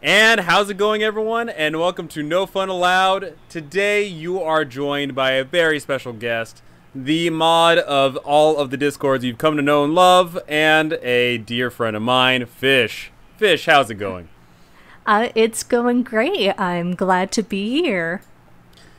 And how's it going, everyone? And welcome to No Fun Allowed. Today you are joined by a very special guest, the mod of all of the Discords you've come to know and love, and a dear friend of mine, Fish. Fish, how's it going? It's going great. I'm glad to be here.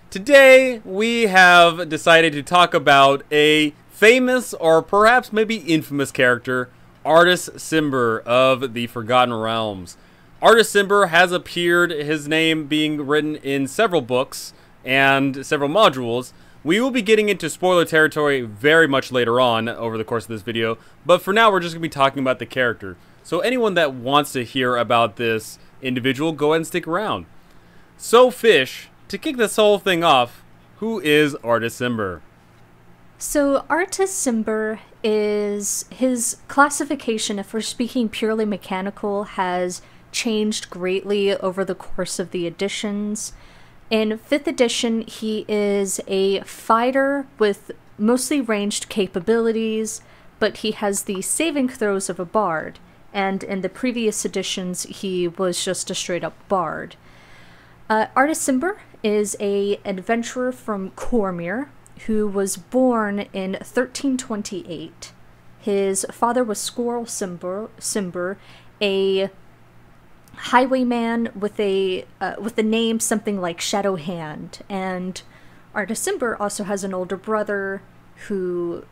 Today we have decided to talk about a famous, or perhaps maybe infamous character, Artus Cimber of the Forgotten Realms. Artus Cimber has appeared, his name being written in several books and several modules. We will be getting into spoiler territory very much later on over the course of this video, but for now we're just going to be talking about the character. So anyone that wants to hear about this individual, go ahead and stick around. So Fish, to kick this whole thing off, who is Artus Cimber? So Artus Cimber is, his classification, if we're speaking purely mechanical, has changed greatly over the course of the editions. In 5th edition, he is a fighter with mostly ranged capabilities, but he has the saving throws of a bard, and in the previous editions, he was just a straight-up bard. Artus Cimber is an adventurer from Cormyr, who was born in 1328. His father was Squirrel Cimber, a highwayman with a name something like Shadow Hand, and Artus Cimber also has an older brother who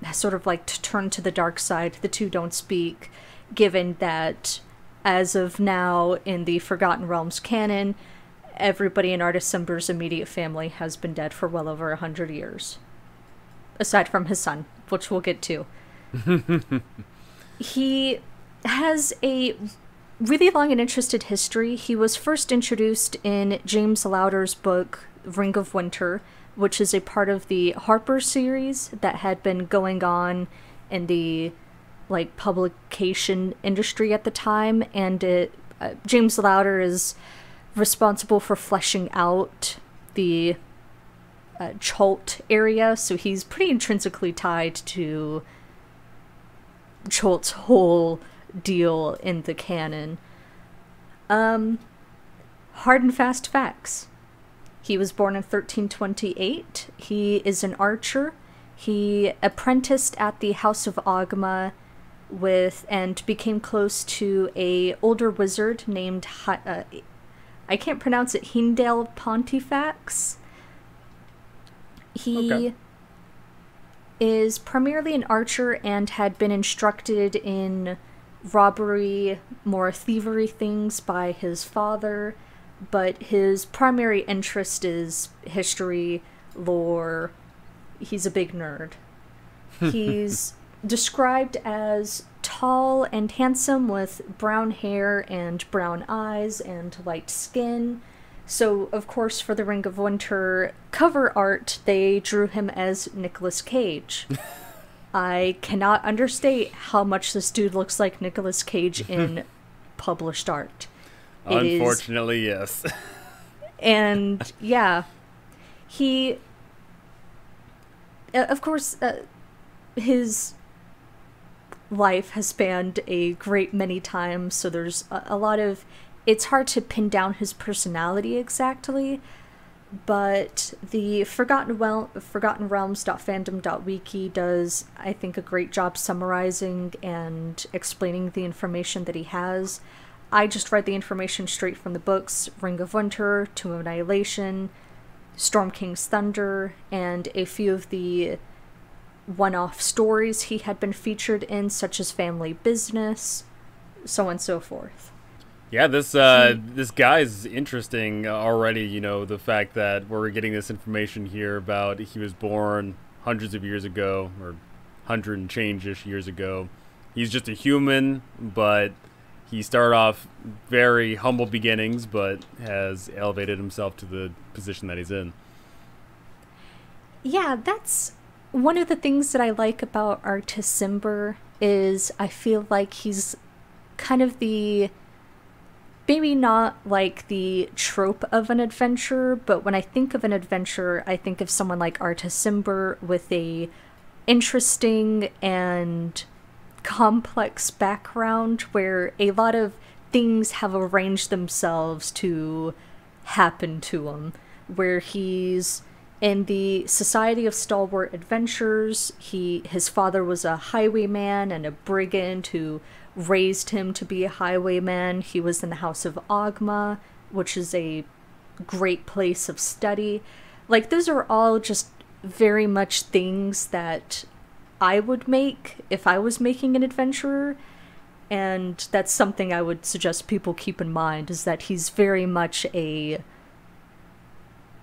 has sort of like turned to the dark side. The two don't speak, given that as of now in the Forgotten Realms canon, everybody in Artus Cimber's immediate family has been dead for well over 100 years, aside from his son, which we'll get to. He has a really long and interesting history. He was first introduced in James Lowder's book, Ring of Winter, which is a part of the Harper series that had been going on in the publication industry at the time, and James Lowder is responsible for fleshing out the Chult area, so he's pretty intrinsically tied to Chult's whole deal in the canon. Hard and fast facts. He was born in 1328. He is an archer. He apprenticed at the House of Ogma and became close to a older wizard named I can't pronounce it, Hindale Pontifax. He is primarily an archer and had been instructed in robbery, more thievery things by his father, but his primary interest is history, lore. He's a big nerd. He's described as tall and handsome with brown hair and brown eyes and light skin. So, of course, for the Ring of Winter cover art, they drew him as Nicolas Cage. I cannot understate how much this dude looks like Nicolas Cage in published art. Unfortunately, yes. And, yeah. He... of course, his life has spanned a great many times, so there's a lot of... It's hard to pin down his personality exactly, but the Forgotten Realms.fandom.wiki does, I think, a great job summarizing and explaining the information that he has. I just read the information straight from the books, Ring of Winter, Tomb of Annihilation, Storm King's Thunder, and a few of the one-off stories he had been featured in, such as Family Business, so on and so forth. Yeah, this guy's interesting already, you know, the fact that we're getting this information here about he was born hundreds of years ago, or 100 and change-ish years ago. He's just a human, but he started off very humble beginnings, but has elevated himself to the position that he's in. Yeah, that's one of the things that I like about Artus Cimber, is I feel like he's kind of the... maybe not like the trope of an adventurer, but when I think of an adventurer, I think of someone like Artus Cimber with a interesting and complex background where a lot of things have arranged themselves to happen to him, where he's in the Society of Stalwart Adventurers. His father was a highwayman and a brigand who raised him to be a highwayman. He was in the House of Ogma, which is a great place of study. Like, those are all just very much things that I would make if I was making an adventurer. And that's something I would suggest people keep in mind, is that he's very much a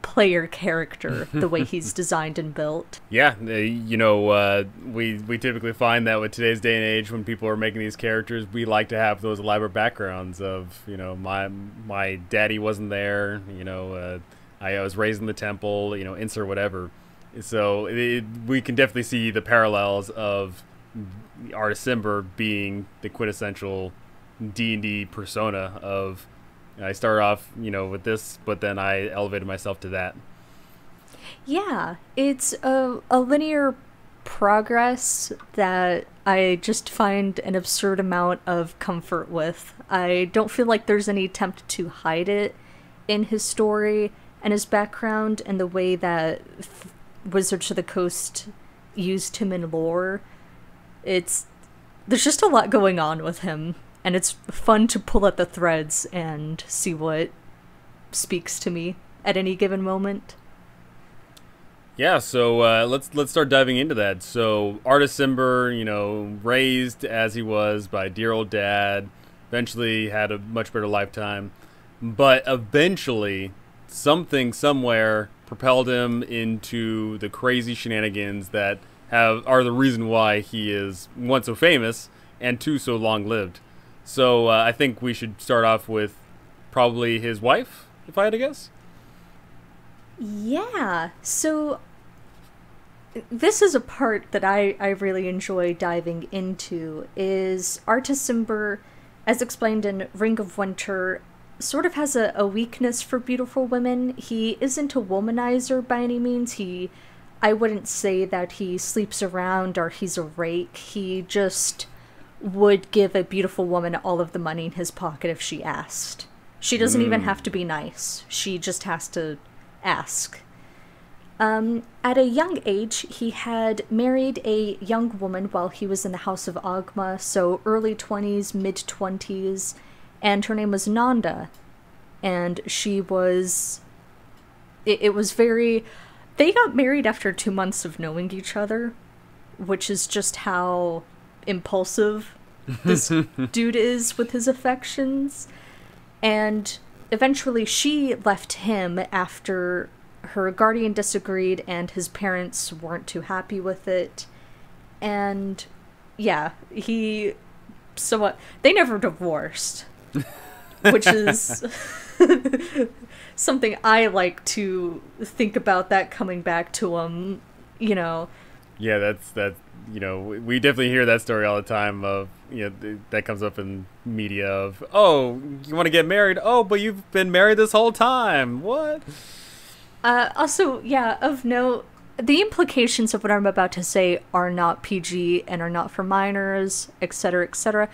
player character, the way he's designed and built. Yeah, we typically find that with today's day and age, when people are making these characters, we like to have those elaborate backgrounds of, my daddy wasn't there, I was raised in the temple, insert whatever. So we can definitely see the parallels of Artus Cimber being the quintessential D&D persona of, I started off, with this, but then I elevated myself to that. Yeah, it's a linear progress that I just find an absurd amount of comfort with. I don't feel like there's any attempt to hide it in his story and his background and the way that Wizards of the Coast used him in lore. There's just a lot going on with him, and it's fun to pull at the threads and see what speaks to me at any given moment. Yeah, so let's start diving into that. So Artus Cimber, raised as he was by dear old dad, eventually had a much better lifetime, but eventually something somewhere propelled him into the crazy shenanigans that are the reason why he is, one, so famous, and two, so long-lived. So I think we should start off with probably his wife, if I had to guess. Yeah, so this is a part that I really enjoy diving into, is Artus Cimber, as explained in Ring of Winter, sort of has a weakness for beautiful women. He isn't a womanizer by any means. I wouldn't say that he sleeps around or he's a rake. He just would give a beautiful woman all of the money in his pocket if she asked. She doesn't even have to be nice. She just has to ask. At a young age, he had married a young woman while he was in the House of Ogma, so early 20s, mid-20s, and her name was Nanda. And she was... It was very... They got married after 2 months of knowing each other, which is just how impulsive this dude is with his affections. And eventually she left him after her guardian disagreed and his parents weren't too happy with it. And yeah, they never divorced, which is something I like to think about, that coming back to him, Yeah, that's we definitely hear that story all the time of, that comes up in media of, oh, you want to get married? Oh, but you've been married this whole time. What? Also, yeah, of note, the implications of what I'm about to say are not PG and are not for minors, etc., etc.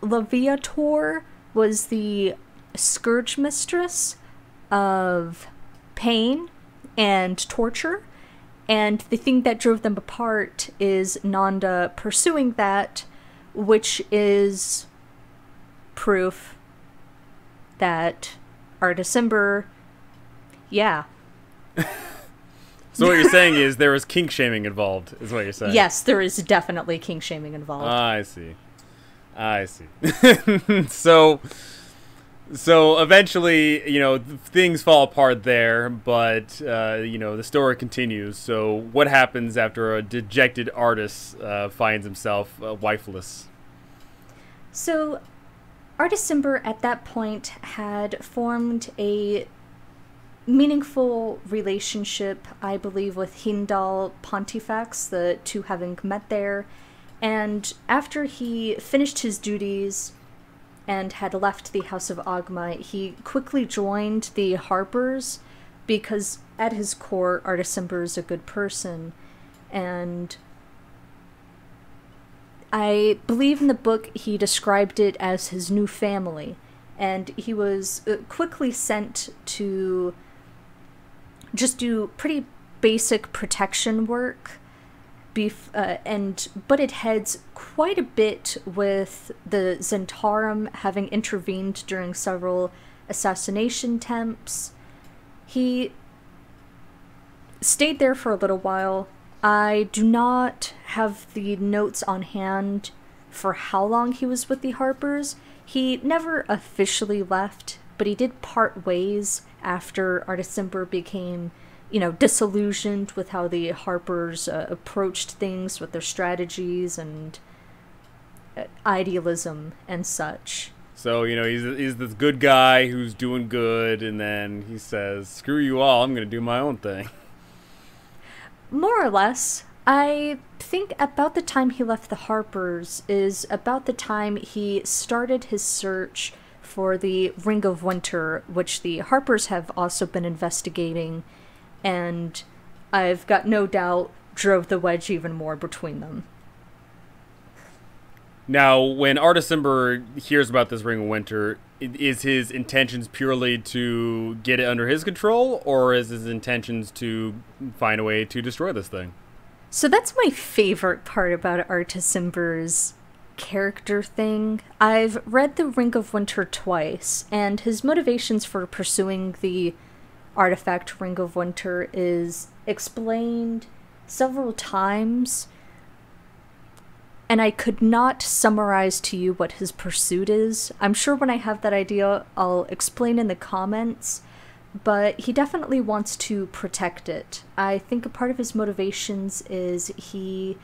Leviator was the scourge mistress of pain and torture, and the thing that drove them apart is Nanda pursuing that, which is proof that Artus Cimber, yeah. So what you're saying is there was kink shaming involved, is what you're saying? Yes, there is definitely kink shaming involved. I see. So eventually, things fall apart there, but, the story continues. So what happens after a dejected Artus finds himself wifeless? So Artus Cimber at that point had formed a meaningful relationship, I believe, with Hindal Pontifex, the two having met there. And after he finished his duties and had left the House of Ogma, he quickly joined the Harpers, because at his core, Artus Cimber is a good person. And I believe in the book he described it as his new family, and he was quickly sent to just do pretty basic protection work, and butted heads quite a bit with the Zentarum, having intervened during several assassination attempts. He stayed there for a little while. I do not have the notes on hand for how long he was with the Harpers. He never officially left, but he did part ways after Artus Cimber became, disillusioned with how the Harpers approached things with their strategies and idealism and such. So, he's this good guy who's doing good, and then he says, screw you all, I'm going to do my own thing. More or less. I think about the time he left the Harpers is about the time he started his search for the Ring of Winter, which the Harpers have also been investigating, and I've got no doubt drove the wedge even more between them. Now, when Artus Cimber hears about this Ring of Winter, is his intentions purely to get it under his control, or is his intentions to find a way to destroy this thing? So that's my favorite part about Artus Cimber's character thing. I've read the Ring of Winter twice, and his motivations for pursuing the artifact Ring of Winter is explained several times, and I could not summarize to you what his pursuit is. I'm sure when I have that idea, I'll explain in the comments, but he definitely wants to protect it. I think a part of his motivations is he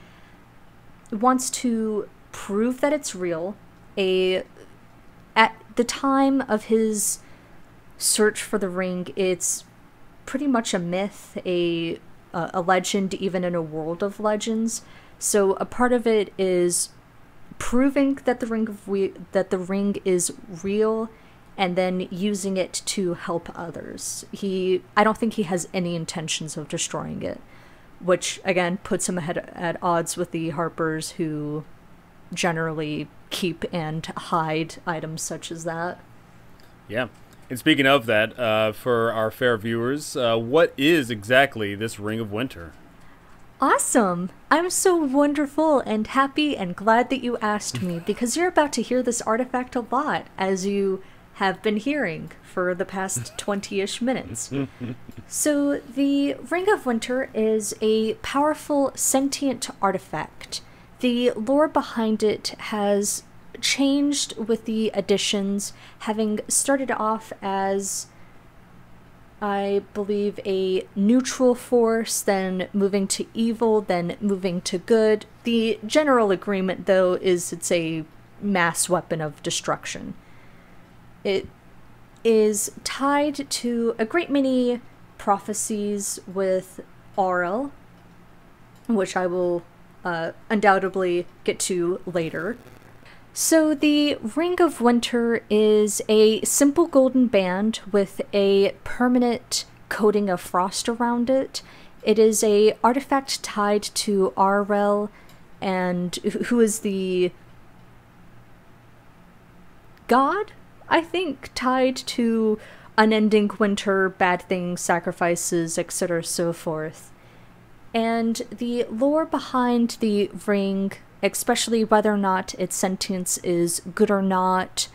wants to prove that it's real. At the time of his search for the ring, it's pretty much a myth, a legend, even in a world of legends. So a part of it is proving that the ring is real, and then using it to help others. I don't think he has any intentions of destroying it, which again puts him at odds with the Harpers, who generally keep and hide items such as that. Yeah. And speaking of that, for our fair viewers, what is exactly this Ring of Winter? Awesome! I'm so wonderful and happy and glad that you asked me, because you're about to hear this artifact a lot, as you have been hearing for the past 20-ish minutes. So the Ring of Winter is a powerful sentient artifact. The lore behind it has changed with the additions, having started off as, I believe, a neutral force, then moving to evil, then moving to good. The general agreement, though, is it's a mass weapon of destruction. It is tied to a great many prophecies with Aurel, which I will undoubtedly get to later. So the Ring of Winter is a simple golden band with a permanent coating of frost around it. It is a artifact tied to Aurel, and who is the god, I think, tied to unending winter, bad things, sacrifices, etc., so forth. And the lore behind the ring, especially whether or not its sentience is good or not,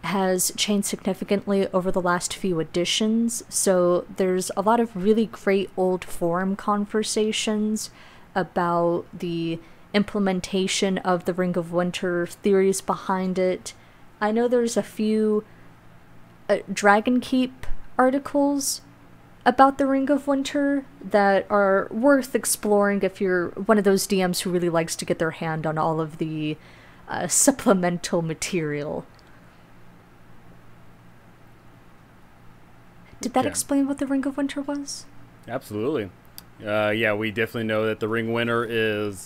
has changed significantly over the last few editions. So there's a lot of really great old forum conversations about the implementation of the Ring of Winter, theories behind it. I know there's a few Dragon Keep articles about the Ring of Winter that are worth exploring if you're one of those DMs who really likes to get their hand on all of the supplemental material. Did that explain what the Ring of Winter was? Absolutely. Yeah, we definitely know that the Ring of Winter is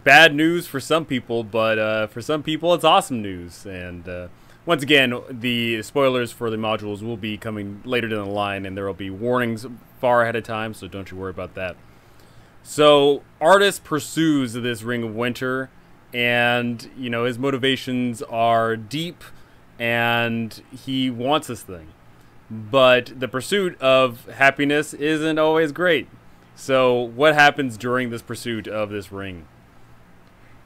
bad news for some people, but for some people it's awesome news. And once again, the spoilers for the modules will be coming later down the line, and there will be warnings far ahead of time, so don't you worry about that. So Artus pursues this Ring of Winter, and you know his motivations are deep, and he wants this thing. But the pursuit of happiness isn't always great. So what happens during this pursuit of this ring?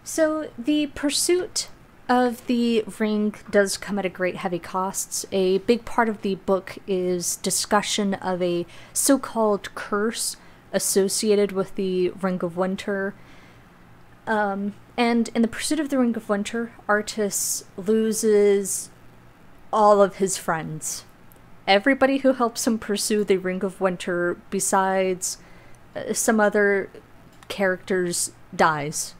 So the pursuit of the ring does come at a great heavy costs. A big part of the book is discussion of a so-called curse associated with the Ring of Winter. And in the pursuit of the Ring of Winter, Artus loses all of his friends. Everybody who helps him pursue the Ring of Winter, besides some other characters, dies.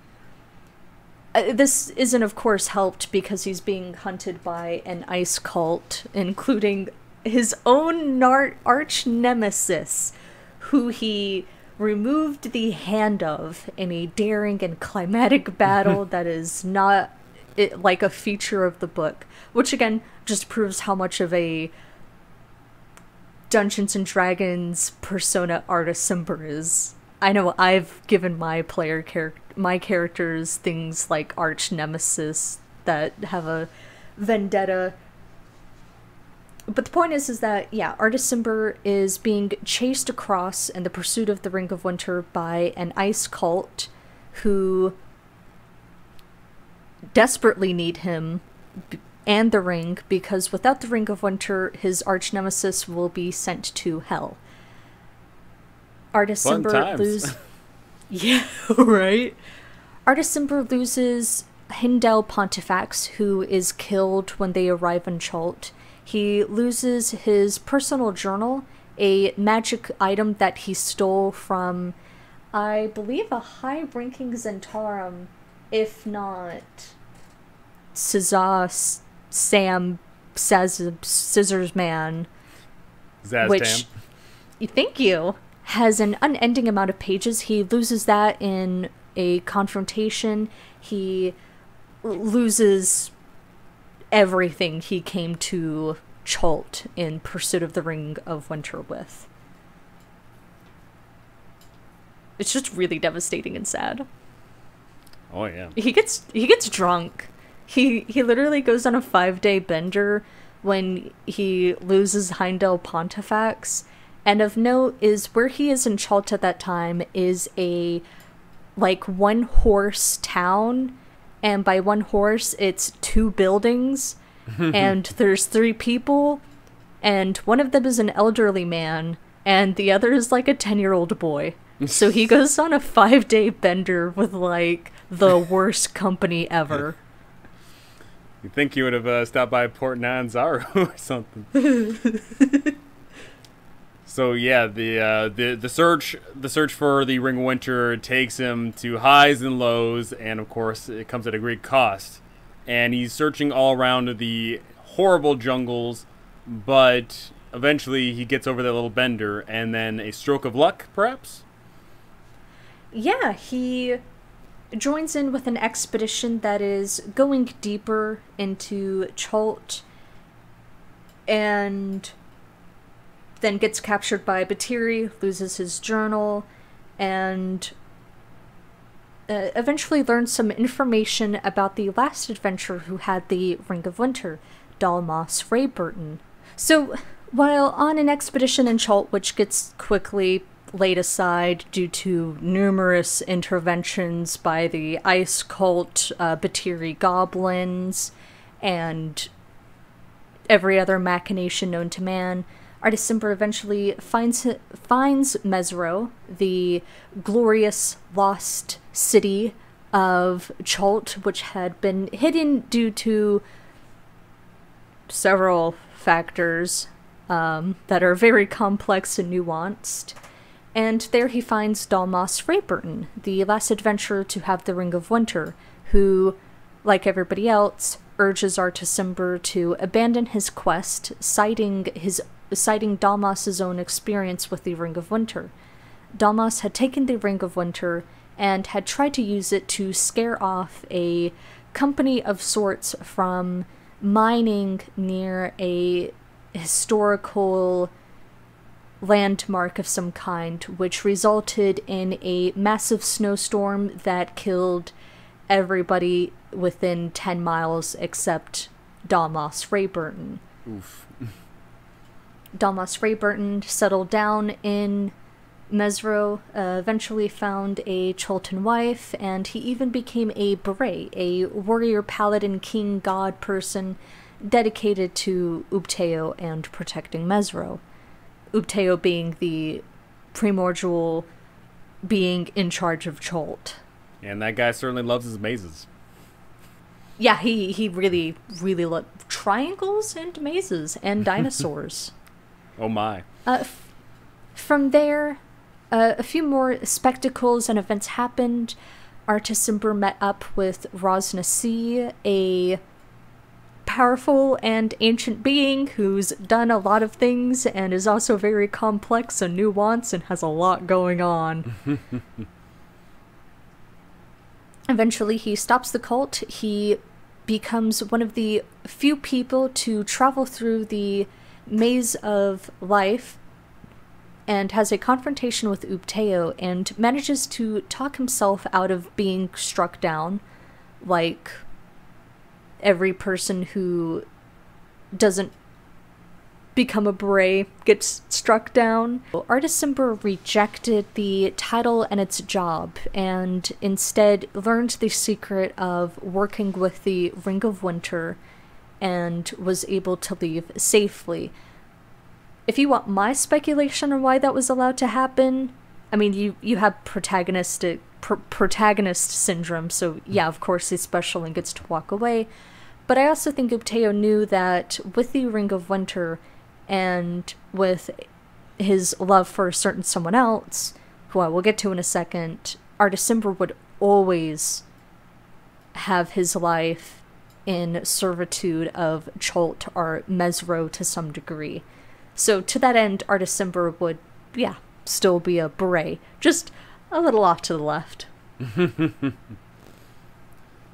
This isn't, of course, helped because he's being hunted by an ice cult, including his own arch nemesis, who he removed the hand of in a daring and climatic battle that is not like a feature of the book, which again just proves how much of a Dungeons and Dragons persona Artus Cimber is. I know I've given my characters things like arch nemesis that have a vendetta. But the point is that, yeah, Artus Cimber is being chased across in the pursuit of the Ring of Winter by an ice cult who desperately need him and the ring, because without the Ring of Winter, his arch nemesis will be sent to hell. Artus Cimber loses... Yeah, right? Artus Cimber loses Hindel Pontifex, who is killed when they arrive in Chult. He loses his personal journal, a magic item that he stole from, I believe, a high-ranking Zentarum, if not Sam Scissors Man, which, thank you, has an unending amount of pages. He loses that in a confrontation. He loses everything he came to Chult in pursuit of the Ring of Winter with. It's just really devastating and sad. Oh yeah. He gets drunk. He literally goes on a 5-day bender when he loses Heindel Pontifex. And of note is where he is in Chult at that time is a like one horse town, and by one horse it's 2 buildings, and there's 3 people, and one of them is an elderly man, and the other is like a 10-year-old boy. So he goes on a 5-day bender with like the worst company ever. You think you would have stopped by Port Nanzaru or something? So yeah, the search for the Ring of Winter takes him to highs and lows, and of course it comes at a great cost. And he's searching all around the horrible jungles, but eventually he gets over that little bender, and then a stroke of luck, perhaps? Yeah, he joins in with an expedition that is going deeper into Chult, and then gets captured by Batiri, loses his journal, and eventually learns some information about the last adventurer who had the Ring of Winter, Dalmas Rayburton. So, while on an expedition in Chult, which gets quickly laid aside due to numerous interventions by the ice cult, Batiri goblins, and every other machination known to man, Artus Cimber eventually finds Mesro, the glorious lost city of Chult, which had been hidden due to several factors that are very complex and nuanced. And there he finds Dalmas Rayburton, the last adventurer to have the Ring of Winter, who, like everybody else, urges Artus Cimber to abandon his quest, citing Dalmas's own experience with the Ring of Winter. Dalmas had taken the Ring of Winter and had tried to use it to scare off a company of sorts from mining near a historical landmark of some kind, which resulted in a massive snowstorm that killed everybody within 10 miles except Dalmas Rayburton. Oof. Dalmas Rayburton settled down in Mesro, eventually found a Cholton wife, and he even became a beret, a warrior paladin king god person dedicated to Ubteo and protecting Mesro. Ubteo being the primordial being in charge of Cholt. And that guy certainly loves his mazes. Yeah, he really, really loved triangles and mazes and dinosaurs. Oh my. From there, a few more spectacles and events happened. Artus Cimber met up with Ras Nsi, a powerful and ancient being who's done a lot of things and is also very complex and nuanced and has a lot going on. Eventually, he stops the cult. He becomes one of the few people to travel through the maze of life and has a confrontation with Ubteo and manages to talk himself out of being struck down, like every person who doesn't become a beret gets struck down. Artus Cimber rejected the title and its job and instead learned the secret of working with the Ring of Winter and was able to leave safely. If you want my speculation on why that was allowed to happen, I mean, you have protagonist syndrome, so yeah, of course he's special and gets to walk away. But I also think Ubteo knew that with the Ring of Winter and with his love for a certain someone else, who I will get to in a second, Artus Cimber would always have his life in servitude of Cholt or Mesro to some degree. So to that end, Artus Cimber would, yeah, still be a beret, just a little off to the left.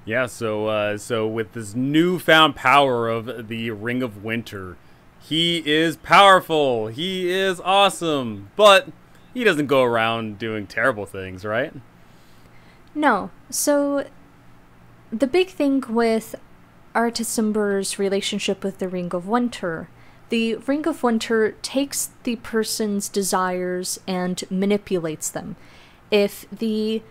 Yeah, so with this newfound power of the Ring of Winter, he is powerful, he is awesome, but he doesn't go around doing terrible things, right? No. So the big thing with Artus Cimber's relationship with the Ring of Winter, the Ring of Winter takes the person's desires and manipulates them. If the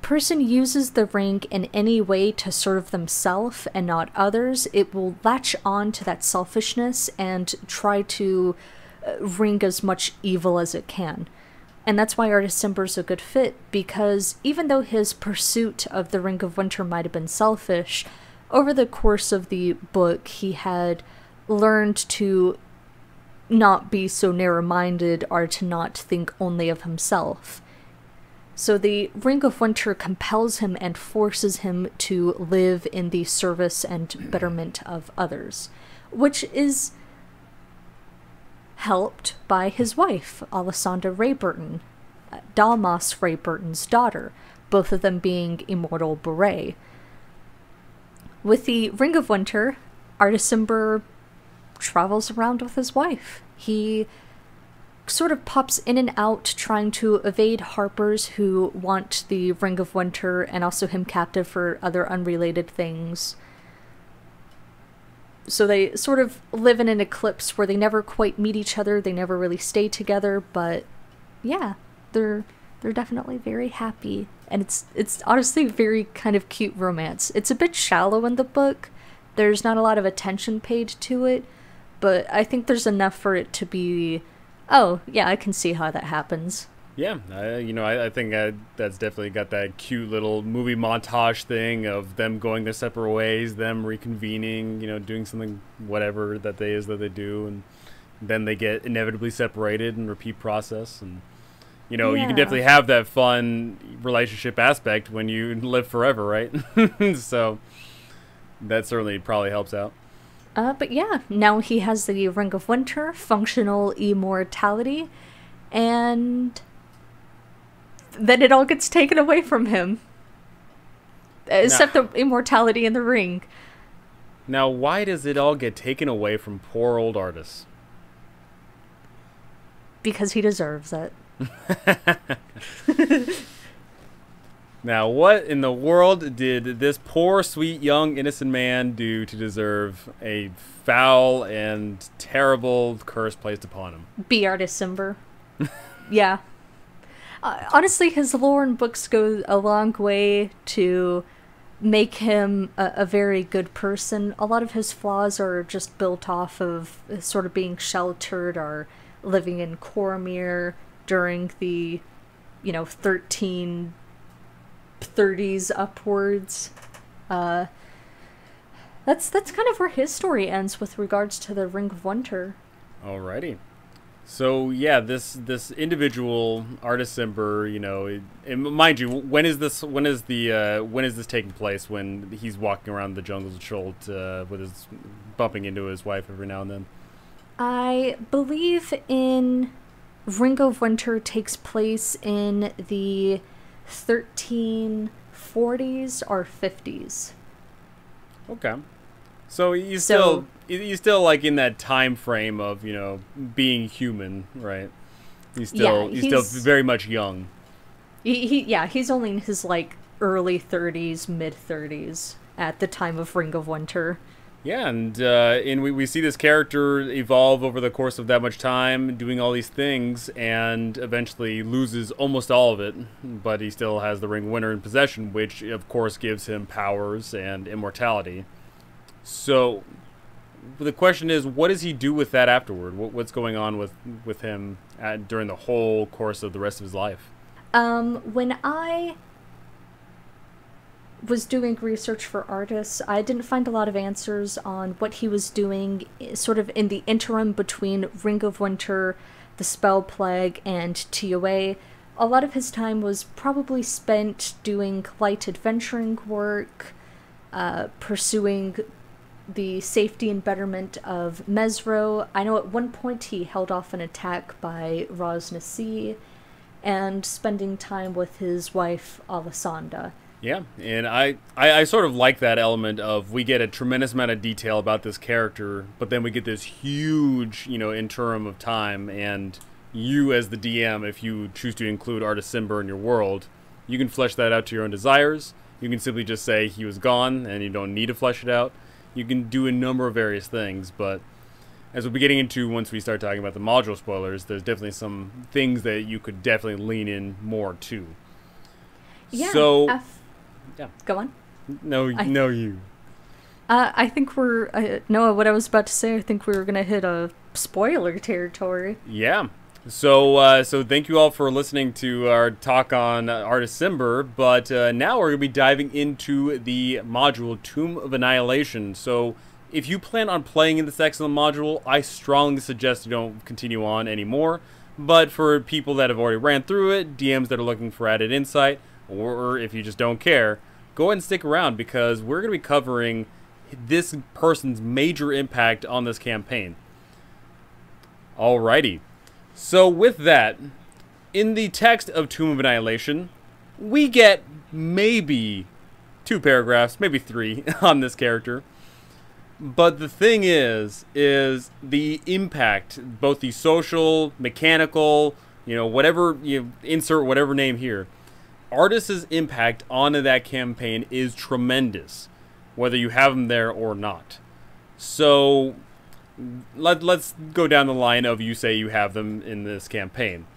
person uses the ring in any way to serve themselves and not others, it will latch on to that selfishness and try to wring as much evil as it can. And that's why Artus Cimber's a good fit, because even though his pursuit of the Ring of Winter might have been selfish, over the course of the book he had learned to not be so narrow-minded or to not think only of himself. So the Ring of Winter compels him and forces him to live in the service and betterment of others, which is helped by his wife, Alessandra Rayburton, Dalmas Rayburton's daughter, both of them being immortal beret. With the Ring of Winter, Artus Cimber travels around with his wife. He sort of pops in and out trying to evade Harpers who want the Ring of Winter and also him captive for other unrelated things. So they sort of live in an eclipse where they never quite meet each other, they never really stay together, but yeah, they're definitely very happy. And it's honestly very kind of cute romance. It's a bit shallow in the book. There's not a lot of attention paid to it, but I think there's enough for it to be, oh, yeah, I can see how that happens. Yeah, I think that's definitely got that cute little movie montage thing of them going their separate ways, them reconvening, doing something, whatever that they do, and then they get inevitably separated and repeat process. And, you can definitely have that fun relationship aspect when you live forever, right? So that certainly probably helps out. But yeah, now he has the Ring of Winter, functional immortality, and then it all gets taken away from him. Except the immortality in the ring. Now, why does it all get taken away from poor old Artus? Because he deserves it. Now, what in the world did this poor, sweet, young, innocent man do to deserve a foul and terrible curse placed upon him? Be Artus Cimber. Yeah. Honestly, his lore and books go a long way to make him a very good person. A lot of his flaws are just built off of sort of being sheltered or living in Cormyr during the, 1330s upwards. That's kind of where his story ends with regards to the Ring of Winter. Alrighty. So yeah, this individual, Artus Cimber, and mind you, when is this taking place? When he's walking around the jungles of Chult with his bumping into his wife every now and then? I believe in Ring of Winter takes place in the 1340s or 50s. Okay. So he's still like in that time frame of, being human, right? He's still very much young. He's only in his like early 30s, mid 30s at the time of Ring of Winter. Yeah, and we see this character evolve over the course of that much time, doing all these things, and eventually loses almost all of it, but he still has the Ring of Winter in possession, which of course gives him powers and immortality. So the question is, what does he do with that afterward? What's going on with him during the whole course of the rest of his life? When I was doing research for Artus, I didn't find a lot of answers on what he was doing sort of in the interim between Ring of Winter, the Spell Plague, and TOA. A lot of his time was probably spent doing light adventuring work, pursuing the safety and betterment of Mesro. I know at one point he held off an attack by Ras Nsi, and spending time with his wife, Alisanda. Yeah, and I sort of like that element of we get a tremendous amount of detail about this character, but then we get this huge, interim of time, and you as the DM, if you choose to include Artus Cimber in your world, you can flesh that out to your own desires. You can simply just say he was gone, and you don't need to flesh it out. You can do a number of various things, but as we'll be getting into once we start talking about the module spoilers, there's definitely some things that you could definitely lean in more to. Yeah. So, yeah. Go on. No, you. I think we're... Noah, what I was about to say, I think we were going to hit a spoiler territory. Yeah. So thank you all for listening to our talk on Artus Cimber, but now we're going to be diving into the module Tomb of Annihilation. So if you plan on playing in this excellent module, I strongly suggest you don't continue on anymore. But for people that have already ran through it, DMs that are looking for added insight, or if you just don't care, go ahead and stick around because we're going to be covering this person's major impact on this campaign. Alrighty. So with that, in the text of Tomb of Annihilation, we get maybe 2 paragraphs, maybe 3 on this character. But the thing is the impact, both the social, mechanical, whatever, insert whatever name here. Artus's impact on that campaign is tremendous, whether you have him there or not. So let's go down the line of you say you have them in this campaign.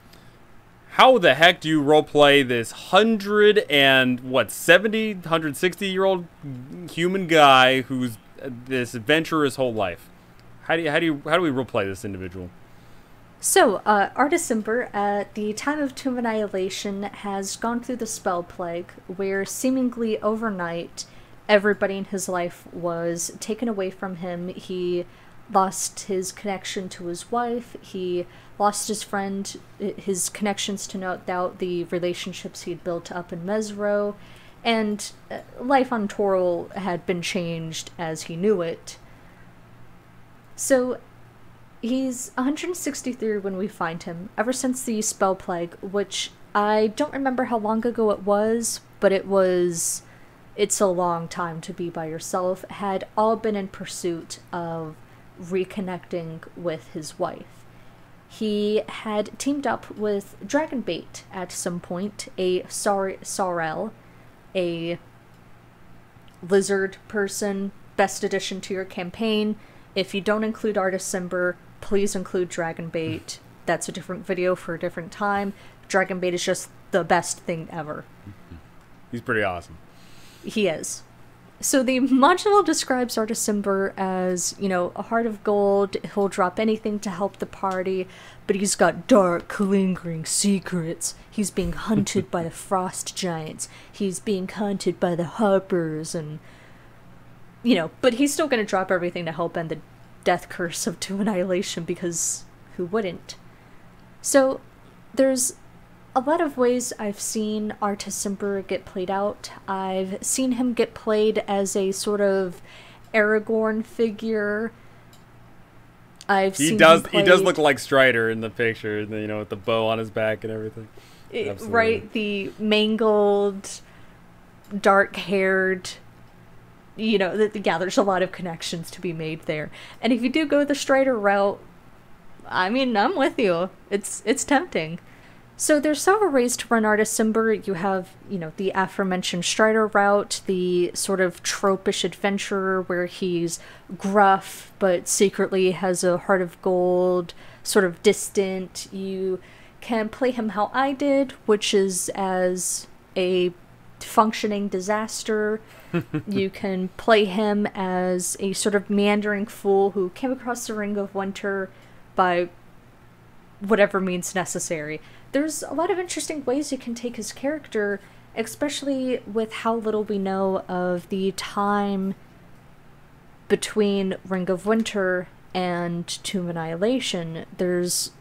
How the heck do you roleplay this 160-year-old human guy who's this adventurer his whole life? How do we roleplay this individual? So, Artus Cimber, at the time of Tomb of Annihilation, has gone through the Spell Plague, where seemingly overnight, everybody in his life was taken away from him. He lost his connection to his wife, he lost his friend, his connections to no doubt the relationships he had built up in Mesro, and life on Toril had been changed as he knew it. So, he's 163 when we find him, ever since the Spell Plague, which I don't remember how long ago it was, but it's a long time to be by yourself, had all been in pursuit of reconnecting with his wife. He had teamed up with Dragonbait at some point, a Sorel, a lizard person, best addition to your campaign. If you don't include Artus Cimber, please include Dragonbait. That's a different video for a different time. Dragonbait is just the best thing ever. He's pretty awesome. He is. So the module describes Artus Cimber as, you know, a heart of gold. He'll drop anything to help the party, but he's got dark, lingering secrets. He's being hunted by the frost giants. He's being hunted by the harpers, and, you know, but he's still going to drop everything to help end the death curse of to Annihilation, because who wouldn't? So there's a lot of ways I've seen Artus Cimber get played out. I've seen him get played as a sort of Aragorn figure. He does look like Strider in the picture, you know, with the bow on his back and everything. Right, the mangled, dark-haired, you know, yeah, there's a lot of connections to be made there. And if you do go the Strider route, I mean, I'm with you. It's tempting. So there's several ways to run Artus Cimber. You have, you know, the aforementioned Strider route, the sort of tropish adventurer where he's gruff but secretly has a heart of gold, sort of distant. You can play him how I did, which is as a functioning disaster. You can play him as a sort of meandering fool who came across the Ring of Winter by whatever means necessary. There's a lot of interesting ways you can take his character, especially with how little we know of the time between Ring of Winter and Tomb Annihilation. There's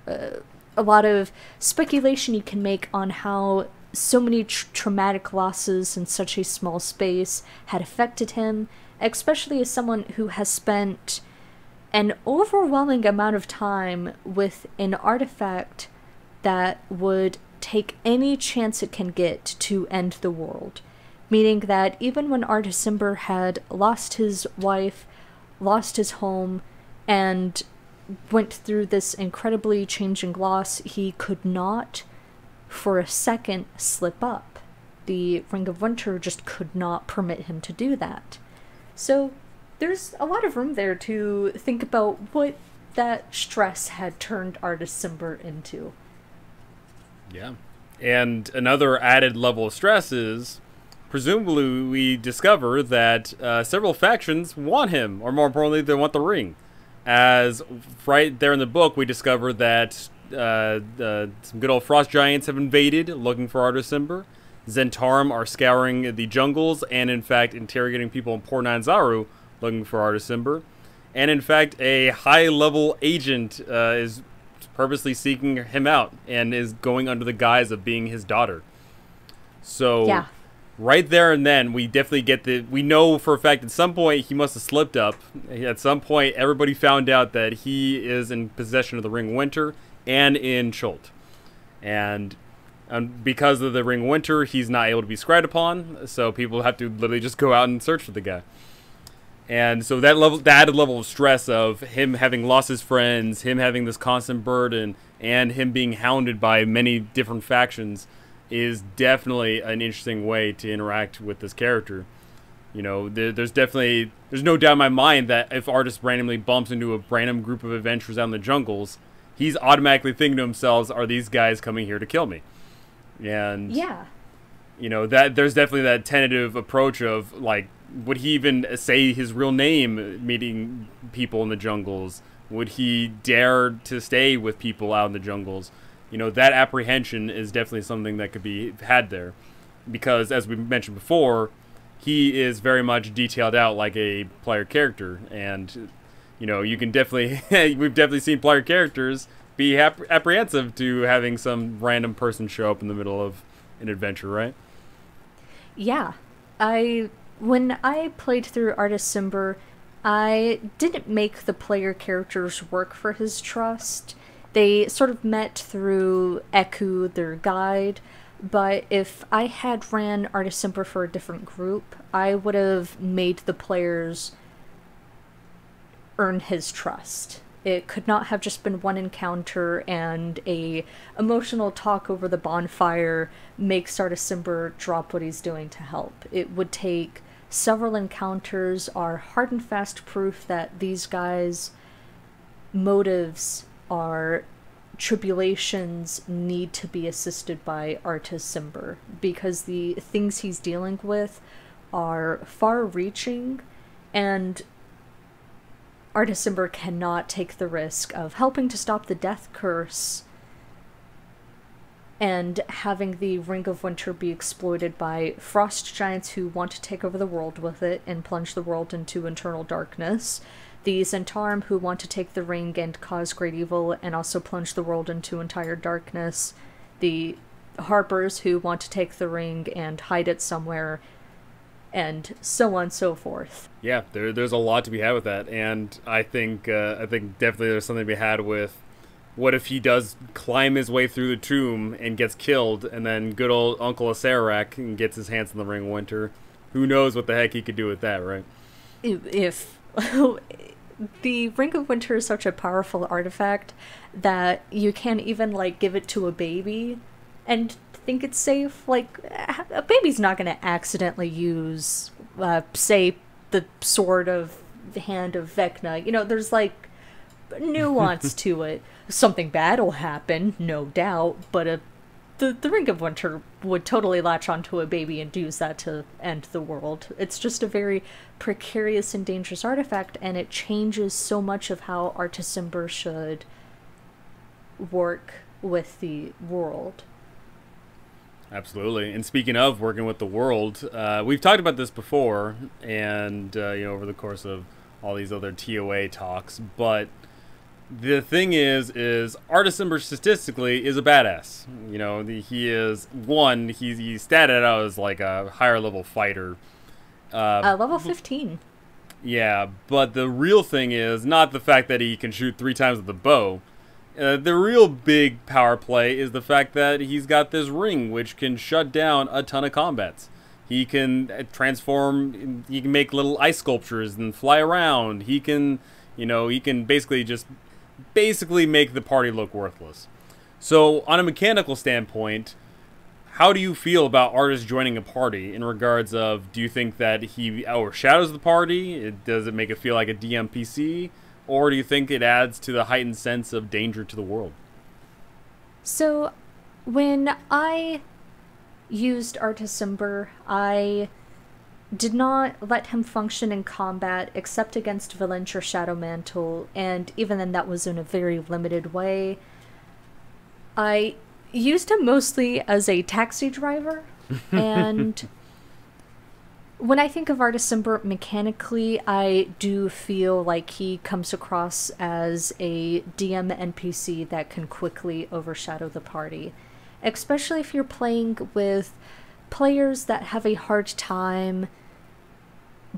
a lot of speculation you can make on how so many traumatic losses in such a small space had affected him, especially as someone who has spent an overwhelming amount of time with an artifact that would take any chance it can get to end the world. Meaning that even when Artus Cimber had lost his wife, lost his home, and went through this incredibly changing loss, he could not, for a second, slip up. The Ring of Winter just could not permit him to do that. So there's a lot of room there to think about what that stress had turned Artus Cimber into. Yeah. And another added level of stress is, presumably we discover that several factions want him, or more importantly, they want the ring. As right there in the book, we discover that some good old frost giants have invaded, looking for Artus Cimber. Zentarum are scouring the jungles, and in fact interrogating people in Port Nanzaru, looking for Artus Cimber. And in fact, a high-level agent is purposely seeking him out, and is going under the guise of being his daughter. So, yeah. Right there and then, we definitely get we know for a fact at some point he must have slipped up. At some point, everybody found out that he is in possession of the Ring of Winter and in Chult. And because of the Ring of Winter, he's not able to be scried upon, so people have to literally just go out and search for the guy. And so that added level of stress of him having lost his friends, him having this constant burden, and him being hounded by many different factions is definitely an interesting way to interact with this character. You know, there's no doubt in my mind that if Artus randomly bumps into a random group of adventurers out in the jungles, he's automatically thinking to himself, are these guys coming here to kill me? And, yeah, you know, that there's definitely that tentative approach of, like, would he even say his real name meeting people in the jungles? Would he dare to stay with people out in the jungles? You know, that apprehension is definitely something that could be had there. Because, as we mentioned before, he is very much detailed out like a player character. And, you know, you can definitely... we've definitely seen player characters be apprehensive to having some random person show up in the middle of an adventure, right? Yeah. When I played through Artus Cimber, I didn't make the player characters work for his trust. They sort of met through Eku, their guide, but if I had ran Artus Cimber for a different group, I would have made the players earn his trust. It could not have just been one encounter and a emotional talk over the bonfire makes Artus Cimber drop what he's doing to help. It would take several encounters, are hard and fast proof that these guys' motives are tribulations need to be assisted by Artus Cimber, because the things he's dealing with are far-reaching, and Artus Cimber cannot take the risk of helping to stop the death curse and having the Ring of Winter be exploited by frost giants who want to take over the world with it and plunge the world into eternal darkness, the Zentarum who want to take the ring and cause great evil and also plunge the world into entire darkness, the Harpers who want to take the ring and hide it somewhere, and so on and so forth. Yeah, there's a lot to be had with that, and I think definitely there's something to be had with what if he does climb his way through the tomb and gets killed, and then good old Uncle Acererak gets his hands in the Ring of Winter. Who knows what the heck he could do with that, right? If the Ring of Winter is such a powerful artifact that you can't even, like, give it to a baby and think it's safe. Like, a baby's not going to accidentally use, say, the sword of the hand of Vecna. You know, there's, like, nuance to it. Something bad will happen, no doubt, but the Ring of Winter would totally latch onto a baby and use that to end the world. It's just a very precarious and dangerous artifact, and it changes so much of how Artus Cimber should work with the world. Absolutely. And speaking of working with the world, we've talked about this before, and over the course of all these other TOA talks, but the thing is Artus Cimber statistically is a badass. You know, he is he's statted out as like a higher level fighter. Level 15. Yeah, but the real thing is not the fact that he can shoot 3 times with the bow. The real big power play is the fact that he's got this ring which can shut down a ton of combats. He can transform, he can make little ice sculptures and fly around. He can basically make the party look worthless. So on a mechanical standpoint, how do you feel about Artus joining a party in regards of, do you think that he overshadows the party? Does it make it feel like a DMPC? Or do you think it adds to the heightened sense of danger to the world? So, when I used Artus Cimber, I did not let him function in combat except against Valentia Shadowmantle, and even then that was in a very limited way. I used him mostly as a taxi driver, and when I think of Artus Cimber mechanically, I do feel like he comes across as a DM NPC that can quickly overshadow the party. Especially if you're playing with players that have a hard time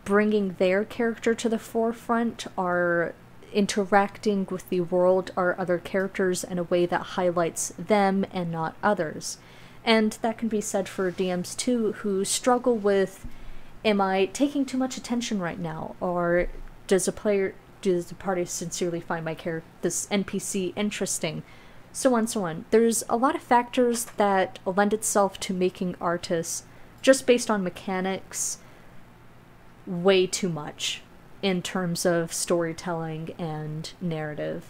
bringing their character to the forefront, are interacting with the world or other characters in a way that highlights them and not others. And that can be said for DMs too, who struggle with, am I taking too much attention right now? Or does the party sincerely find this NPC interesting? So on, so on. There's a lot of factors that lend itself to making Artus, just based on mechanics, way too much in terms of storytelling and narrative.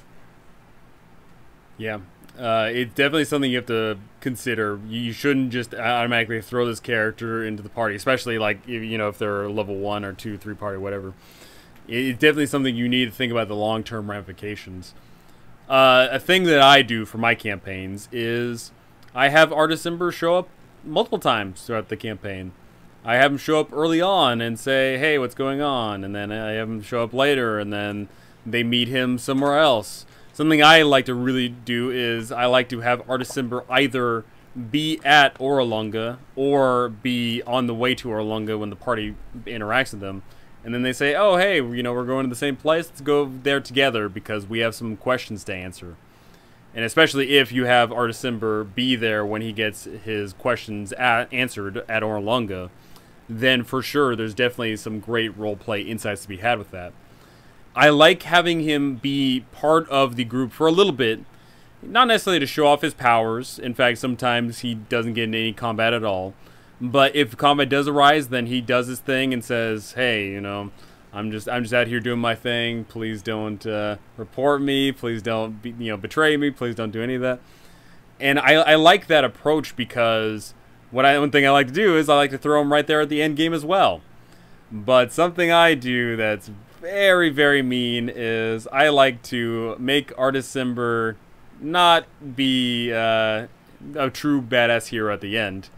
Yeah. It's definitely something you have to consider. You shouldn't just automatically throw this character into the party, especially like if they're level 1 or 2, 3 party, whatever. It's definitely something you need to think about the long-term ramifications. A thing that I do for my campaigns is I have Artus Cimber show up multiple times throughout the campaign. I have him show up early on and say, hey, what's going on? And then I have him show up later, and then they meet him somewhere else. Something I like to really do is I like to have Artus Cimber either be at Oralunga or be on the way to Oralunga when the party interacts with them. And then they say, oh, hey, we're going to the same place. Let's go there together because we have some questions to answer. And especially if you have Artus Cimber be there when he gets his questions answered at Oralunga, then for sure there's definitely some great roleplay insights to be had with that. I like having him be part of the group for a little bit. Not necessarily to show off his powers. In fact, sometimes he doesn't get into any combat at all. But if combat does arise, then he does his thing and says, "Hey, you know, I'm just out here doing my thing. Please don't report me. Please don't betray me. Please don't do any of that." And I like that approach because one thing I like to do is I like to throw him right there at the end game as well. But something I do that's very, very mean is I like to make Artus Cimber not be a true badass hero at the end,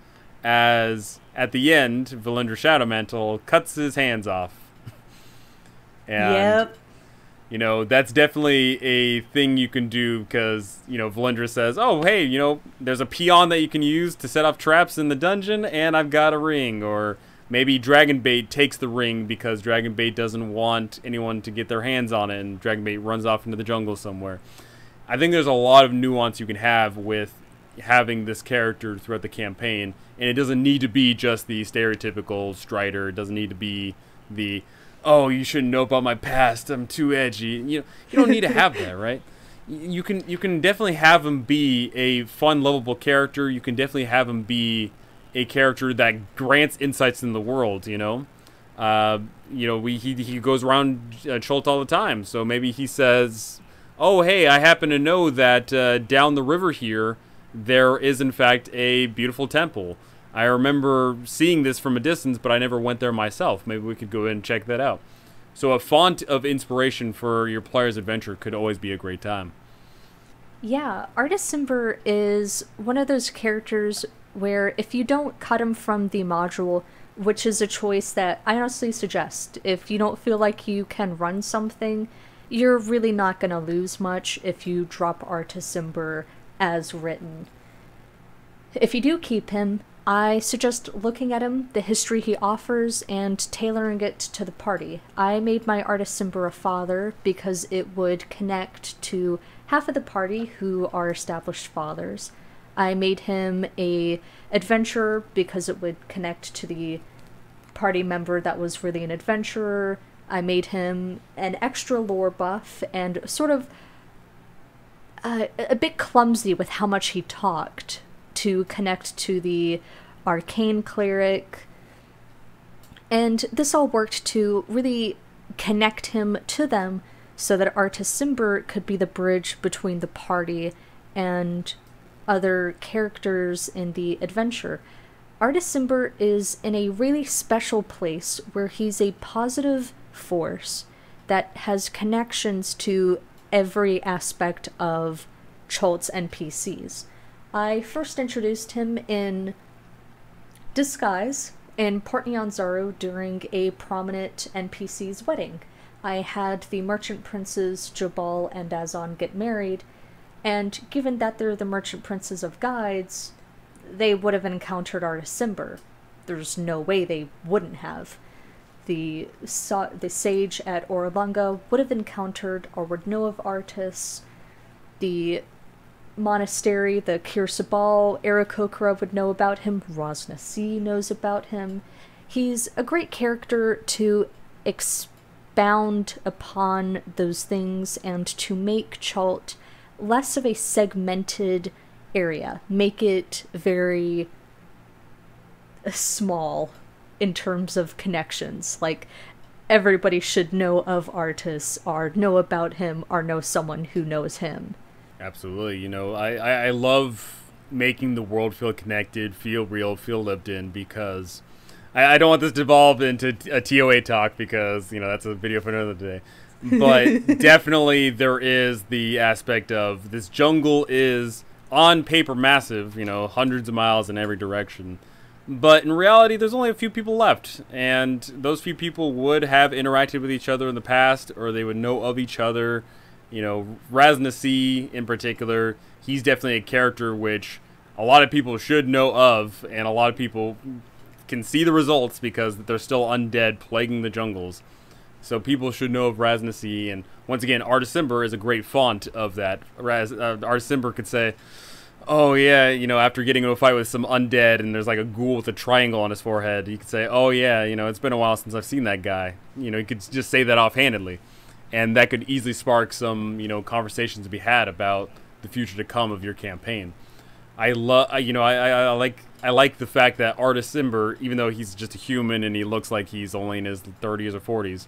as at the end Valindra Shadowmantle cuts his hands off. And yep. you know, that's definitely a thing you can do because, you know, Valindra says, "Oh, hey, you know, there's a peon that you can use to set off traps in the dungeon, and I've got a ring." Or maybe Dragonbait takes the ring because Dragonbait doesn't want anyone to get their hands on it, and Dragonbait runs off into the jungle somewhere. I think there's a lot of nuance you can have with having this character throughout the campaign, and it doesn't need to be just the stereotypical Strider. It doesn't need to be the, "Oh, you shouldn't know about my past, I'm too edgy." You don't need to have that, right? You can definitely have him be a fun, lovable character. You can definitely have him be a character that grants insights in the world, you know? He goes around Chult all the time, so maybe he says, "Oh, hey, I happen to know that down the river here, there is, in fact, a beautiful temple. I remember seeing this from a distance, but I never went there myself. Maybe we could go in and check that out." So a font of inspiration for your player's adventure could always be a great time. Yeah, Artus Cimber is one of those characters where if you don't cut him from the module, which is a choice that I honestly suggest, if you don't feel like you can run something, you're really not going to lose much if you drop Artus Cimber as written. If you do keep him, I suggest looking at him, the history he offers, and tailoring it to the party. I made my Artus Cimber a father because it would connect to half of the party who are established fathers. I made him a adventurer because it would connect to the party member that was really an adventurer. I made him an extra lore buff and sort of a bit clumsy with how much he talked to connect to the arcane cleric. And this all worked to really connect him to them so that Artus Cimber could be the bridge between the party and other characters in the adventure. Artus Cimber is in a really special place where he's a positive force that has connections to every aspect of Chult's NPCs. I first introduced him in disguise in Port Nyanzaru during a prominent NPC's wedding. I had the merchant princes Jabal and Azon get married, and given that they're the merchant princes of guides, they would have encountered Artus Cimber. There's no way they wouldn't have. The sage at Orlunga would have encountered or would know of Artus. The monastery, the Kir Sabal, Aarakocra would know about him. Ras Nsi knows about him. He's a great character to expound upon those things and to make Chult less of a segmented area. Make it very small in terms of connections. Like, everybody should know of Artus, or know about him, or know someone who knows him. Absolutely. You know, I love making the world feel connected, feel real, feel lived in, because I don't want this to evolve into a TOA talk because, you know, that's a video for another day. But definitely there is the aspect of this jungle is on paper massive, you know, hundreds of miles in every direction. But in reality, there's only a few people left, and those few people would have interacted with each other in the past, or they would know of each other. You know, Ras Nsi in particular, he's definitely a character which a lot of people should know of, and a lot of people can see the results because they're still undead plaguing the jungles. So people should know of Ras Nsi, and once again, Artus Cimber is a great font of that. Artus Cimber could say, "Oh yeah, you know, after getting into a fight with some undead and there's like a ghoul with a triangle on his forehead," he could say, "Oh yeah, you know, it's been a while since I've seen that guy." You know, he could just say that offhandedly. and that could easily spark some, conversations to be had about the future to come of your campaign. I like the fact that Artus Cimber, even though he's just a human and he looks like he's only in his 30s or 40s,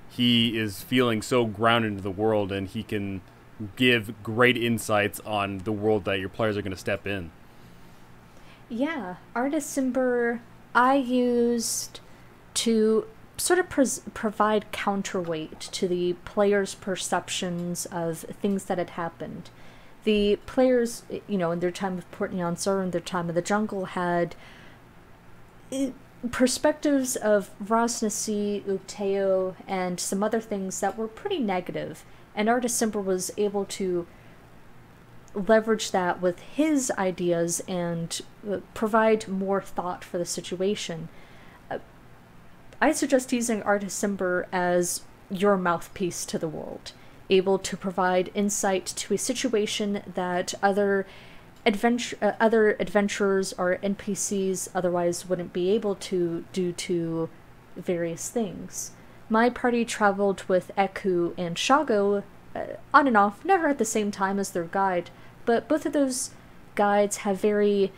he is feeling so grounded into the world, and he can give great insights on the world that your players are going to step in. Yeah, Artus Cimber I used to sort of provide counterweight to the players' perceptions of things that had happened. The players, in their time of Port Nyanser and their time of the jungle had perspectives of Ras Nsi, Ukteo, and some other things that were pretty negative, and Artus Cimber was able to leverage that with his ideas and provide more thought for the situation. I suggest using Artus Cimber as your mouthpiece to the world, able to provide insight to a situation that other adventurers or NPCs otherwise wouldn't be able to due to various things. My party traveled with Eku and Shago on and off, never at the same time as their guide, but both of those guides have very,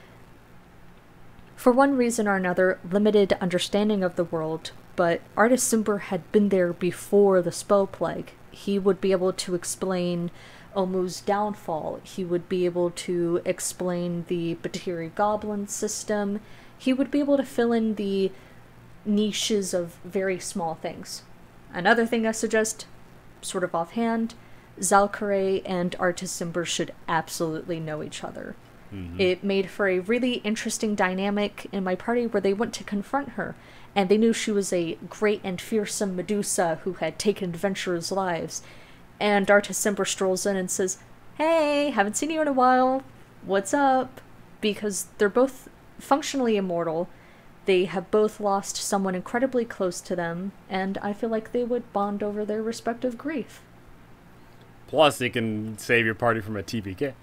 for one reason or another, limited understanding of the world, but Artus Cimber had been there before the spell plague. He would be able to explain Omu's downfall. He would be able to explain the Batiri Goblin system. He would be able to fill in the niches of very small things. Another thing I suggest, sort of offhand, Zalkare and Artus Cimber should absolutely know each other. Mm-hmm. It made for a really interesting dynamic in my party where they went to confront her, and they knew she was a great and fearsome Medusa who had taken adventurers' lives. And Artus Cimber strolls in and says, "Hey, haven't seen you in a while. What's up?" Because they're both functionally immortal. They have both lost someone incredibly close to them, and I feel like they would bond over their respective grief. Plus, it can save your party from a TPK.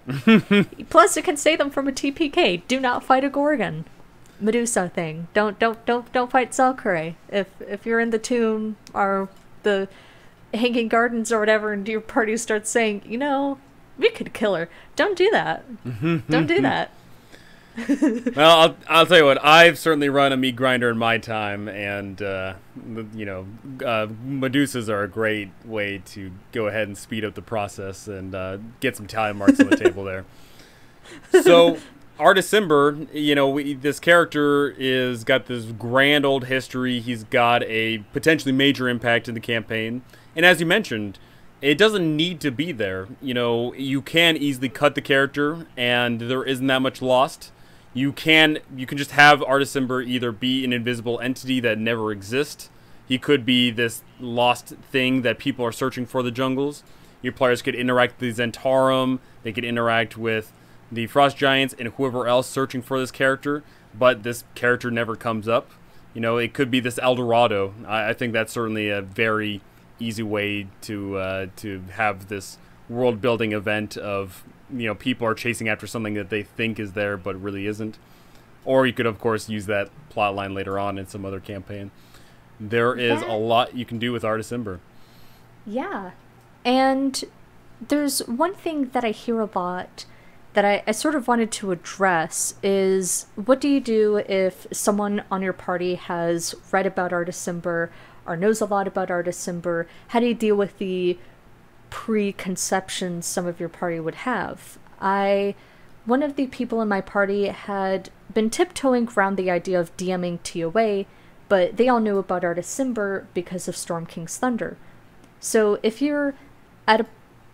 Plus, it can save them from a TPK. Do not fight a Gorgon. Medusa thing. Don't fight Zalkare. If you're in the tomb or the Hanging Gardens or whatever, and your party starts saying, we could kill her. Don't do that. Don't do that. Well, I'll tell you what. I've certainly run a meat grinder in my time, and Medusas are a great way to go ahead and speed up the process and get some tally marks on the table there. So, Artus Cimber, this character is got this grand old history. He's got a potentially major impact in the campaign, and as you mentioned, it doesn't need to be there. You can easily cut the character, and there isn't that much lost. You can just have Artus Cimber either be an invisible entity that never exists. He could be this lost thing that people are searching for the jungles. Your players could interact with the Zentarum. They could interact with the Frost Giants and whoever else searching for this character, but this character never comes up. It could be this El Dorado. I think that's certainly a very easy way to have this world-building event of people are chasing after something that they think is there but really isn't. Or you could, of course, use that plot line later on in some other campaign. There is a lot you can do with Artus Cimber. Yeah. And there's one thing that I hear a lot that I sort of wanted to address is, what do you do if someone on your party has read about Artus Cimber or knows a lot about Artus Cimber? How do you deal with the preconceptions some of your party would have? One of the people in my party had been tiptoeing around the idea of DMing TOA, but they all knew about Artus Cimber because of Storm King's Thunder. So if you're at a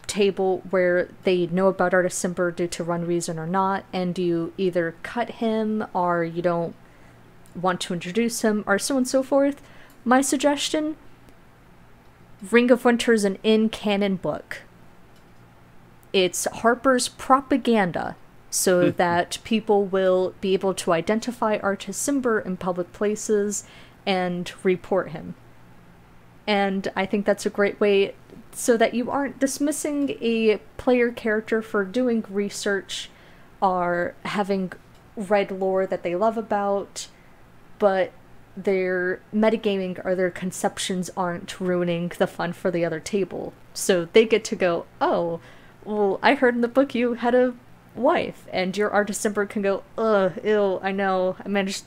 table where they know about Artus Cimber due to one reason or not, and you either cut him or you don't want to introduce him or so on and so forth, my suggestion: Ring of Winter is an in-canon book. It's Harper's propaganda so that people will be able to identify Artus Cimber in public places and report him. And I think that's a great way so that you aren't dismissing a player character for doing research or having read lore that they love about, but their metagaming or their conceptions aren't ruining the fun for the other table. So they get to go, oh, well, I heard in the book you had a wife, and your Artus Cimber can go, ugh, ew, I know, I managed.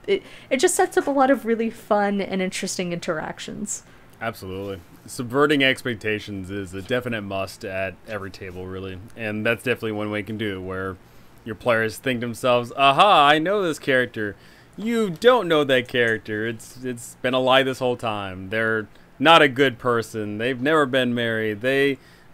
It just sets up a lot of really fun and interesting interactions. Absolutely. Subverting expectations is a definite must at every table, really. And that's definitely one way you can do it, where your players think to themselves, aha, I know this character. You don't know that character. It's been a lie this whole time. They're not a good person. They've never been married.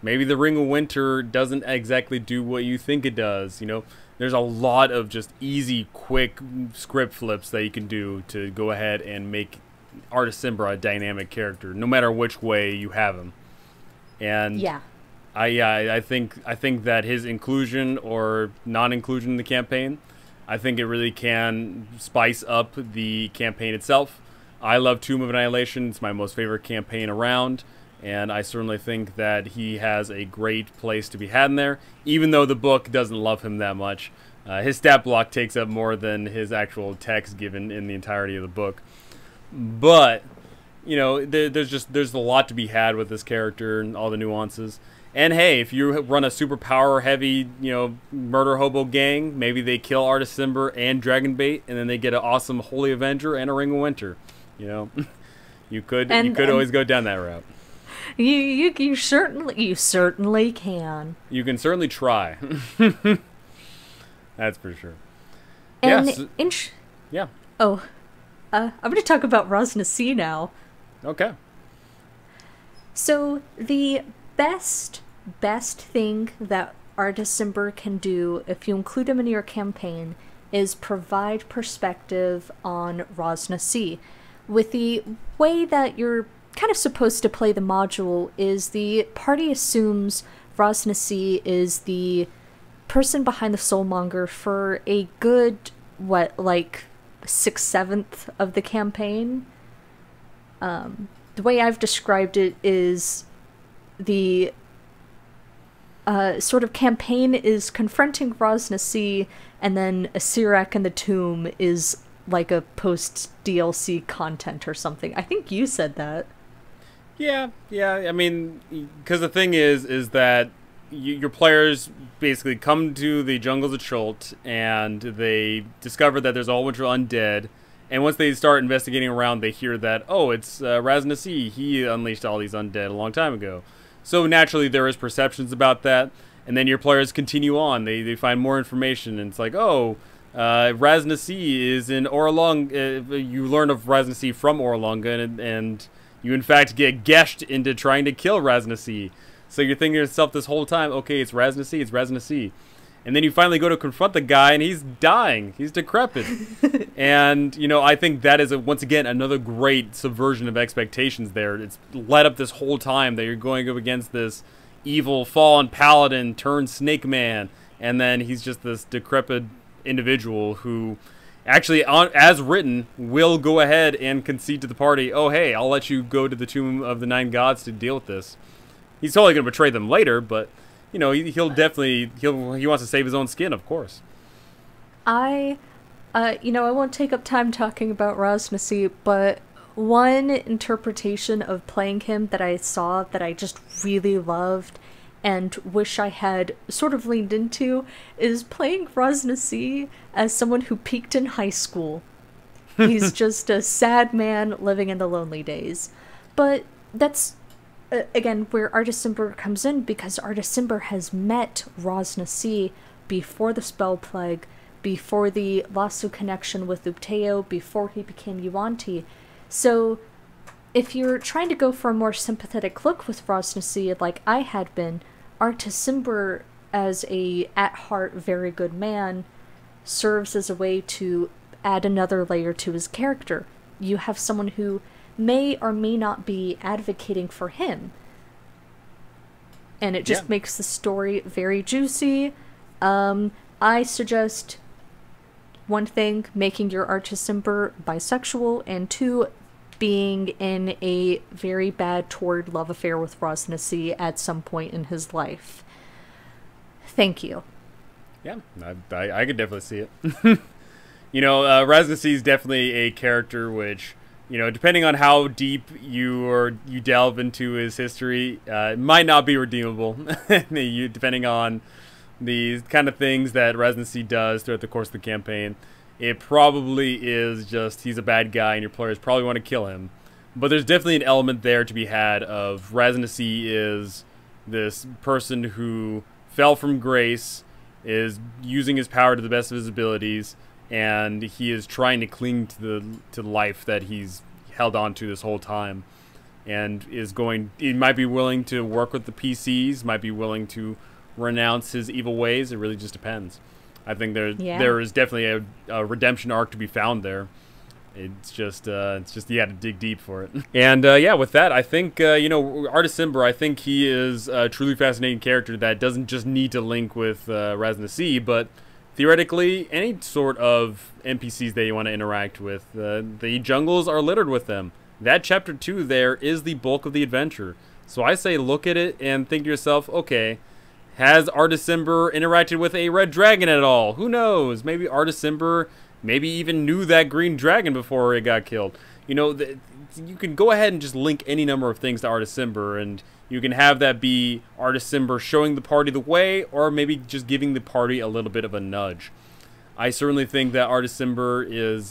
Maybe the Ring of Winter doesn't exactly do what you think it does. You know, there's a lot of just easy, quick script flips that you can do to go ahead and make Artus Cimber a dynamic character, no matter which way you have him. And yeah, I think that his inclusion or non-inclusion in the campaign, I think it really can spice up the campaign itself. I love Tomb of Annihilation. It's my most favorite campaign around, and I certainly think that he has a great place to be had in there, even though the book doesn't love him that much. His stat block takes up more than his actual text given in the entirety of the book. But, you know, there's a lot to be had with this character and all the nuances. And hey, if you run a super power heavy, you know, murder hobo gang, maybe they kill Artus Cimber and Dragonbait, and then they get an awesome Holy Avenger and a Ring of Winter. You know, you could always go down that route. You certainly can. You can certainly try. That's for sure. And yeah. Oh, I'm going to talk about Ras Nsi now. Okay. So the best thing that Artus Cimber can do, if you include him in your campaign, is provide perspective on Ras Nsi. With the way that you're kind of supposed to play the module is the party assumes Ras Nsi is the person behind the soulmonger for a good, like 6/7 of the campaign. The way I've described it is the sort of campaign is confronting Ras Nsi, and then a Sirak in the Tomb is like a post-DLC content or something. I think you said that. Yeah, I mean, because the thing is that your players basically come to the jungles of Chult, and they discover that there's a whole bunch of undead, and once they start investigating around, they hear that, oh, it's Ras Nsi. He unleashed all these undead a long time ago. So naturally, there is perceptions about that, and then your players continue on. They find more information, and it's like, oh, Ras Nsi is in Orlong. You learn of Ras Nsi from Orlonga, and you in fact get geshed into trying to kill Ras Nsi. So you're thinking to yourself this whole time, okay, it's Ras Nsi, it's Ras Nsi. And then you finally go to confront the guy, and he's dying. He's decrepit. And, you know, I think that is, once again, another great subversion of expectations there. It's led up this whole time that you're going up against this evil fallen paladin turned snake man, and then he's just this decrepit individual who actually, as written, will go ahead and concede to the party, oh, hey, I'll let you go to the Tomb of the Nine Gods to deal with this. He's totally going to betray them later, but, you know, he'll definitely, he wants to save his own skin, of course. You know, I won't take up time talking about Ras Nsi, but one interpretation of playing him that I saw that I just really loved and wish I had sort of leaned into is playing Ras Nsi as someone who peaked in high school. He's just a sad man living in the lonely days. But that's, again, where Artus Cimber comes in, because Artus Cimber has met Ras Nsi before the Spell Plague, before the Lasso connection with Ubteo, before he became Yuan-Ti. So if you're trying to go for a more sympathetic look with Ras Nsi, like I had been, Artus Cimber, as a at-heart very good man, serves as a way to add another layer to his character. You have someone who may or may not be advocating for him, and it just makes the story very juicy. I suggest, one thing, making your Artus Cimber bisexual, and two, being in a very bad toward love affair with Ras Nsi at some point in his life. Thank you. Yeah, I could definitely see it. Ras Nsi is definitely a character which, depending on how deep you delve into his history, it might not be redeemable. Depending on the kind of things that Ras Nsi does throughout the course of the campaign, it probably is just he's a bad guy and your players probably want to kill him. But there's definitely an element there to be had of Ras Nsi is this person who fell from grace, is using his power to the best of his abilities, and he is trying to cling to life that he's held on to this whole time, and he might be willing to work with the PCs, might be willing to renounce his evil ways. It really just depends. I think there is definitely a redemption arc to be found there. It's just you had to dig deep for it. And with that, I think Artus Cimber, I think he is a truly fascinating character that doesn't just need to link with Ras Nsi, but theoretically any sort of NPCs that you want to interact with. The jungles are littered with them. That chapter 2 there is the bulk of the adventure. So I say look at it and think to yourself, okay, has Artus Cimber interacted with a red dragon at all? Who knows? Maybe Artus Cimber maybe even knew that green dragon before it got killed. You can go ahead and just link any number of things to Artus Cimber, and you can have that be Artus Cimber showing the party the way, or maybe just giving the party a little bit of a nudge. I certainly think that Artus Cimber is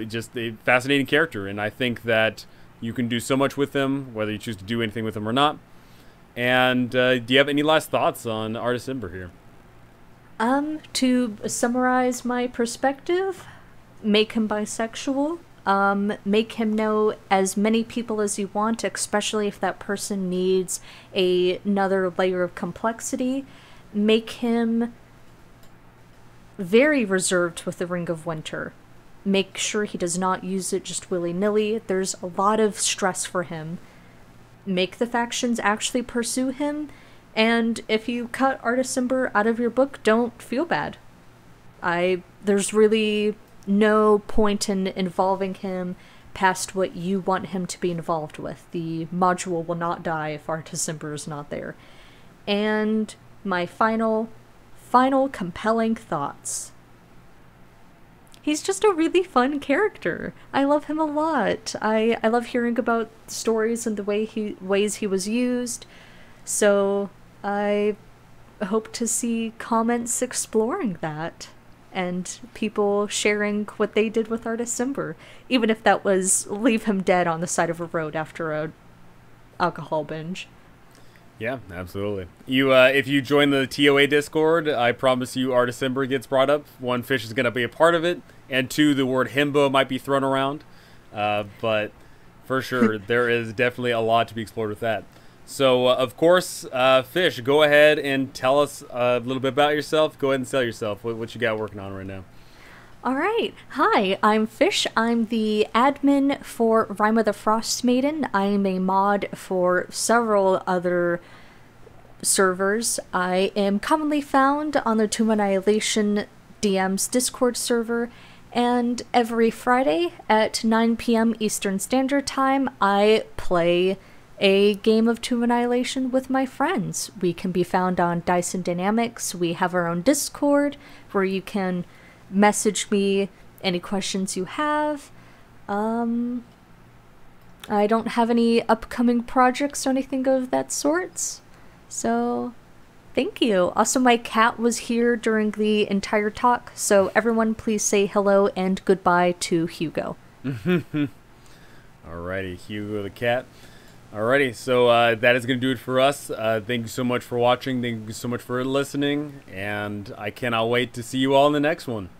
just a fascinating character, and I think that you can do so much with him, whether you choose to do anything with him or not. And do you have any last thoughts on Artus Cimber here? To summarize my perspective, make him bisexual. Make him know as many people as you want, especially if that person needs another layer of complexity. Make him very reserved with the Ring of Winter. Make sure he does not use it just willy-nilly. There's a lot of stress for him. Make the factions actually pursue him. And if you cut Artus Cimber out of your book, don't feel bad. There's really no point in involving him past what you want him to be involved with. The module will not die if Artus Cimber is not there. And my final compelling thoughts. He's just a really fun character. I love him a lot. I love hearing about stories and the ways he was used. So I hope to see comments exploring that and people sharing what they did with Artus Cimber, even if that was leave him dead on the side of a road after a alcohol binge. Yeah, absolutely. If you join the TOA Discord, I promise you Artus Cimber gets brought up. One, Fish is going to be a part of it, and two, the word himbo might be thrown around. But for sure, there is definitely a lot to be explored with that. So, of course, Fish, go ahead and tell us a little bit about yourself. Go ahead and sell yourself. What you got working on right now? All right. Hi, I'm Fish. I'm the admin for Rhyma the Frost Maiden. I'm a mod for several other servers. I am commonly found on the Tomb Annihilation DM's Discord server, and every Friday at 9 p.m. Eastern Standard Time, I play a game of Tomb Annihilation with my friends. We can be found on Dyson Dynamics. We have our own Discord where you can message me any questions you have. I don't have any upcoming projects or anything of that sorts. So, thank you. Also, my cat was here during the entire talk, so everyone please say hello and goodbye to Hugo. Alrighty, Hugo the cat. Alrighty, so that is going to do it for us. Thank you so much for watching. Thank you so much for listening. And I cannot wait to see you all in the next one.